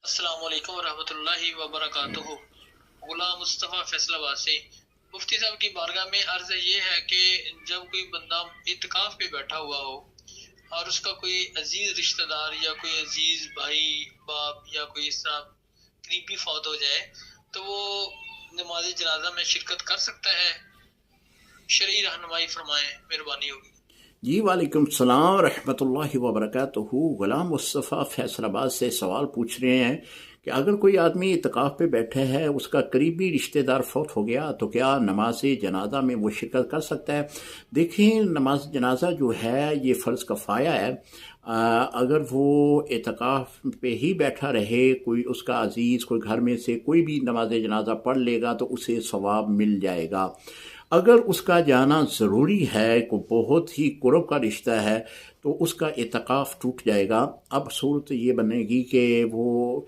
السلام علیکم ورحمۃ اللہ وبرکاتہ۔ غلام مصطفیٰ فیصل آباد سے مفتی صاحب کی بارگاہ میں عرض یہ ہے کہ جب کوئی بندہ اعتکاف پہ بیٹھا ہوا ہو اور اس کا کوئی عزیز رشتہ دار یا کوئی عزیز بھائی باپ یا کوئی اس طرح قریبی فوت ہو جائے تو وہ نماز جنازہ میں شرکت کر سکتا ہے؟ شرعی رہنمائی فرمائیں، مہربانی ہوگی۔ جی وعلیکم السلام ورحمۃ اللہ وبرکاتہ۔ غلام مصطفیٰ فیصل آباد سے سوال پوچھ رہے ہیں کہ اگر کوئی آدمی اعتکاف پہ بیٹھے ہے، اس کا قریبی رشتہ دار فوت ہو گیا تو کیا نماز جنازہ میں وہ شرکت کر سکتا ہے؟ دیکھیں، نماز جنازہ جو ہے یہ فرض کفایہ ہے۔ اگر وہ اعتکاف پہ ہی بیٹھا رہے، کوئی اس کا عزیز کوئی گھر میں سے کوئی بھی نماز جنازہ پڑھ لے گا تو اسے ثواب مل جائے گا۔ اگر اس کا جانا ضروری ہے، کوئی بہت ہی قرب کا رشتہ ہے، تو اس کا اعتکاف ٹوٹ جائے گا۔ اب صورت یہ بنے گی کہ وہ